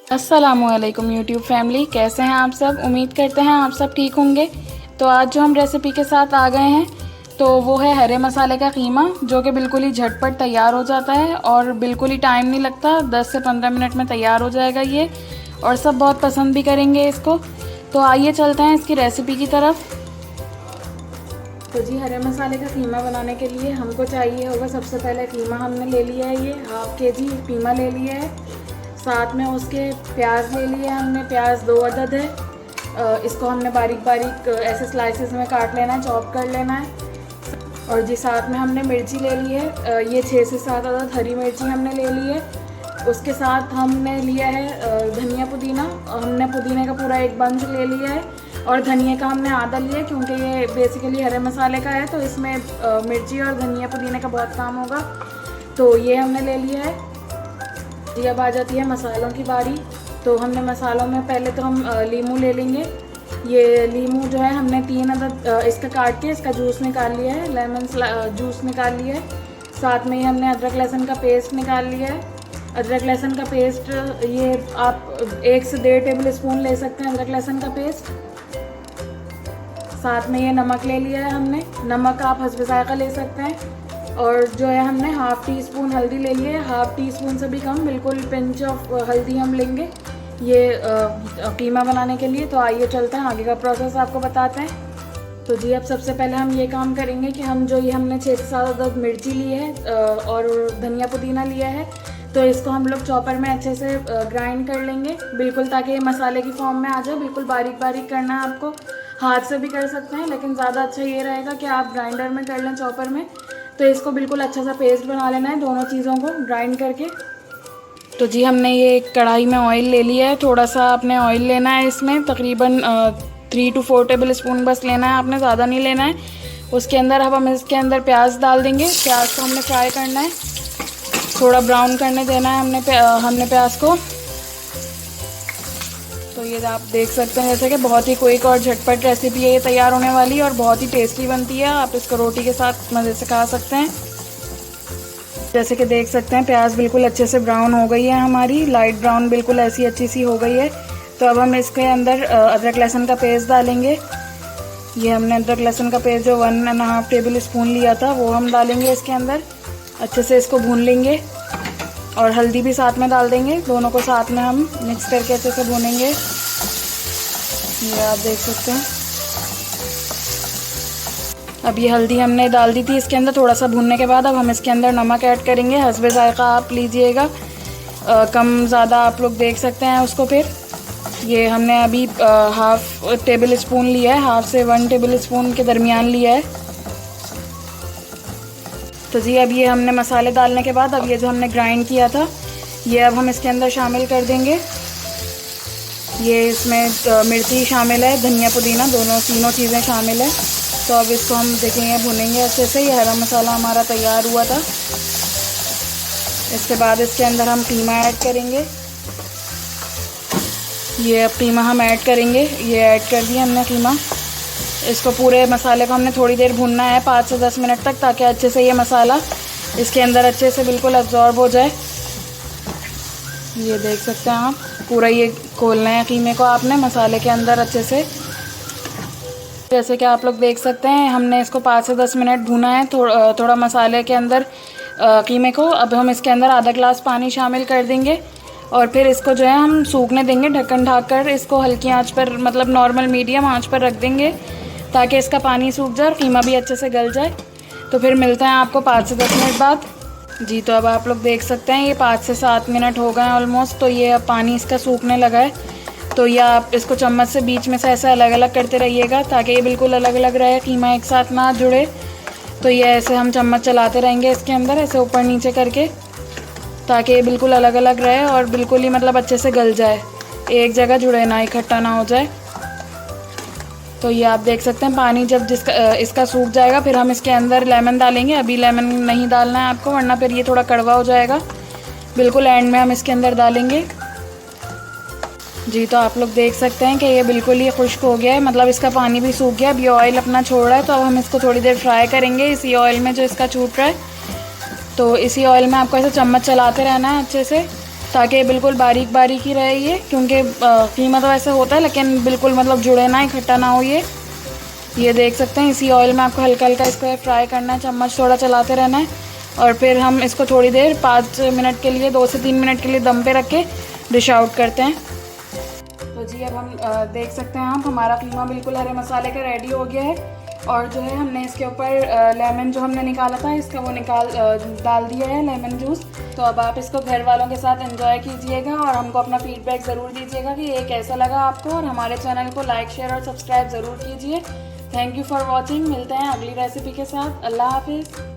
अस्सलामुअलैकुम YouTube family, कैसे हैं आप सब। उम्मीद करते हैं आप सब ठीक होंगे। तो आज जो हम रेसिपी के साथ आ गए हैं तो वो है हरे मसाले का कीमा, जो कि बिल्कुल ही झटपट तैयार हो जाता है और बिल्कुल ही टाइम नहीं लगता। 10 से 15 मिनट में तैयार हो जाएगा ये, और सब बहुत पसंद भी करेंगे इसको। तो आइए चलते हैं इसकी रेसिपी की तरफ। तो जी, हरे मसाले का कीमा बनाने के लिए हमको चाहिए होगा, सबसे पहले कीमा हमने ले लिया है, ये हाफ केजी कीमा ले लिया है। साथ में उसके प्याज ले लिए हमने, प्याज 2 अदद है। इसको हमने बारीक बारीक ऐसे स्लाइसेस में काट लेना है, चॉप कर लेना है। और जी साथ में हमने मिर्ची ले ली है, ये 6 से 7 अदद हरी मिर्ची हमने ले ली है। उसके साथ हमने लिया है धनिया पुदीना, हमने पुदीने का पूरा एक बंच ले लिया है। और धनिया का हमने आधा लिया है, क्योंकि ये बेसिकली हरे मसाले का है तो इसमें मिर्ची और धनिया पुदीने का बहुत काम होगा। तो ये हमने ले लिया है। जी अब आ जाती है मसालों की बारी। तो हमने मसालों में पहले तो हम लीमू ले लेंगे। ये लीमू जो है हमने 3 अदद इसका काट के इसका जूस निकाल लिया है, लेमन जूस निकाल लिया है। साथ में ही हमने अदरक लहसुन का पेस्ट निकाल लिया है। अदरक लहसुन का पेस्ट ये आप 1 से 1.5 टेबल स्पून ले सकते हैं अदरक लहसुन का पेस्ट। साथ में ये नमक ले लिया है हमने, नमक आप हस्ब ज़ायक़ा ले सकते हैं। और जो है हमने हाफ़ टी स्पून हल्दी ले लिए है, हाफ़ टी स्पून से भी कम, बिल्कुल पिंच ऑफ हल्दी हम लेंगे ये कीमा बनाने के लिए। तो आइए चलते हैं आगे का प्रोसेस आपको बताते हैं। तो जी अब सबसे पहले हम ये काम करेंगे कि हम जो ये हमने 6 से 7 अदद मिर्ची ली है और धनिया पुदीना लिया है, तो इसको हम लोग चॉपर में अच्छे से ग्राइंड कर लेंगे बिल्कुल, ताकि ये मसाले की फॉर्म में आ जाए। बिल्कुल बारीक बारीक करना है आपको, हाथ से भी कर सकते हैं, लेकिन ज़्यादा अच्छा ये रहेगा कि आप ग्राइंडर में कर लें, चॉपर में। तो इसको बिल्कुल अच्छा सा पेस्ट बना लेना है, दोनों चीज़ों को ग्राइंड करके। तो जी हमने ये कढ़ाई में ऑयल ले लिया है, थोड़ा सा आपने ऑयल लेना है, इसमें तकरीबन 3 to 4 टेबल स्पून बस लेना है, आपने ज़्यादा नहीं लेना है। उसके अंदर अब हम इसके अंदर प्याज डाल देंगे। प्याज को हमने फ्राई करना है, थोड़ा ब्राउन करने देना है हमने प्याज को। तो ये आप देख सकते हैं जैसे कि बहुत ही क्विक और झटपट रेसिपी है ये तैयार होने वाली, और बहुत ही टेस्टी बनती है। आप इसको रोटी के साथ मज़े से खा सकते हैं। जैसे कि देख सकते हैं प्याज बिल्कुल अच्छे से ब्राउन हो गई है हमारी, लाइट ब्राउन बिल्कुल ऐसी अच्छी सी हो गई है। तो अब हम इसके अंदर अदरक लहसुन का पेस्ट डालेंगे। ये हमने अदरक लहसुन का पेस्ट जो 1.5 टेबल स्पून लिया था वो हम डालेंगे इसके अंदर। अच्छे से इसको भून लेंगे और हल्दी भी साथ में डाल देंगे। दोनों को साथ में हम मिक्स करके अच्छे से भूनेंगे। ये आप देख सकते हैं अब ये हल्दी हमने डाल दी थी इसके अंदर। थोड़ा सा भूनने के बाद अब हम इसके अंदर नमक ऐड करेंगे, हस्बे ज़ायक़ा आप लीजिएगा, कम ज़्यादा आप लोग देख सकते हैं उसको। फिर ये हमने अभी हाफ़ टेबल स्पून लिया है, हाफ़ से 1 टेबल स्पून के दरमियान लिया है। तो जी अब ये हमने मसाले डालने के बाद अब ये जो हमने ग्राइंड किया था ये अब हम इसके अंदर शामिल कर देंगे। ये इसमें मिर्ची शामिल है, धनिया पुदीना, तीनों चीज़ें शामिल है। तो अब इसको हम देखेंगे भुनेंगे अच्छे से। ये हरा मसाला हमारा तैयार हुआ था। इसके बाद इसके अंदर हम कीमा ऐड करेंगे। ये अब कीमा हम ऐड करेंगे, ये ऐड कर दिया हमने कीमा। इसको पूरे मसाले को हमने थोड़ी देर भूनना है, 5 से 10 मिनट तक, ताकि अच्छे से ये मसाला इसके अंदर अच्छे से बिल्कुल अब्जॉर्ब हो जाए। ये देख सकते हैं आप, पूरा ये खोलना है कीमे को आपने मसाले के अंदर अच्छे से। जैसे कि आप लोग देख सकते हैं हमने इसको 5 से 10 मिनट भूना है थोड़ा मसाले के अंदर कीमे को। अब हम इसके अंदर आधा ग्लास पानी शामिल कर देंगे और फिर इसको जो है हम सूखने देंगे। ढक्कन ढककर इसको हल्की आंच पर, मतलब नॉर्मल मीडियम आंच पर रख देंगे, ताकि इसका पानी सूख जाए और कीमा भी अच्छे से गल जाए। तो फिर मिलते हैं आपको 5 से 10 मिनट बाद। जी तो अब आप लोग देख सकते हैं ये 5 से 7 मिनट हो गए हैं ऑलमोस्ट। तो ये अब पानी इसका सूखने लगा है। तो ये आप इसको चम्मच से बीच में से ऐसे अलग अलग करते रहिएगा, ताकि ये बिल्कुल अलग अलग रहे, कीमा एक साथ ना जुड़े। तो ये ऐसे हम चम्मच चलाते रहेंगे इसके अंदर, ऐसे ऊपर नीचे करके, ताकि ये बिल्कुल अलग अलग रहे और बिल्कुल ही मतलब अच्छे से गल जाए, एक जगह जुड़े ना, इकट्ठा ना हो जाए। तो ये आप देख सकते हैं पानी जब इसका सूख जाएगा फिर हम इसके अंदर लेमन डालेंगे। अभी लेमन नहीं डालना है आपको, वरना फिर ये थोड़ा कड़वा हो जाएगा। बिल्कुल एंड में हम इसके अंदर डालेंगे। जी तो आप लोग देख सकते हैं कि ये बिल्कुल ही खुश्क हो गया है, मतलब इसका पानी भी सूख गया। अब ये ऑयल अपना छोड़ रहा है, तो अब हम इसको थोड़ी देर फ्राई करेंगे इसी ऑयल में जो इसका छूट रहा है। तो इसी ऑयल में आपको ऐसे चम्मच चलाते रहना है अच्छे से, ताकि बिल्कुल बारीक बारीक ही रहे ये, क्योंकि कीमा तो ऐसे होता है लेकिन बिल्कुल मतलब जुड़े ना, इकट्ठा ना हो ये देख सकते हैं। इसी ऑयल में आपको हल्का हल्का इसको फ्राई करना है, चम्मच थोड़ा चलाते रहना है। और फिर हम इसको थोड़ी देर 5 मिनट के लिए, 2 से 3 मिनट के लिए दम पे रख के डिश आउट करते हैं। तो जी अब हम देख सकते हैं आप, हमारा कीमा बिल्कुल हरे मसाले का रेडी हो गया है। और जो है हमने इसके ऊपर लेमन जो हमने निकाला था इसका वो डाल दिया है, लेमन जूस। तो अब आप इसको घर वालों के साथ एंजॉय कीजिएगा और हमको अपना फीडबैक ज़रूर दीजिएगा कि ये कैसा लगा आपको। और हमारे चैनल को लाइक, शेयर और सब्सक्राइब ज़रूर कीजिए। Thank you for watching. मिलते हैं अगली रेसिपी के साथ। अल्लाह हाफिज़।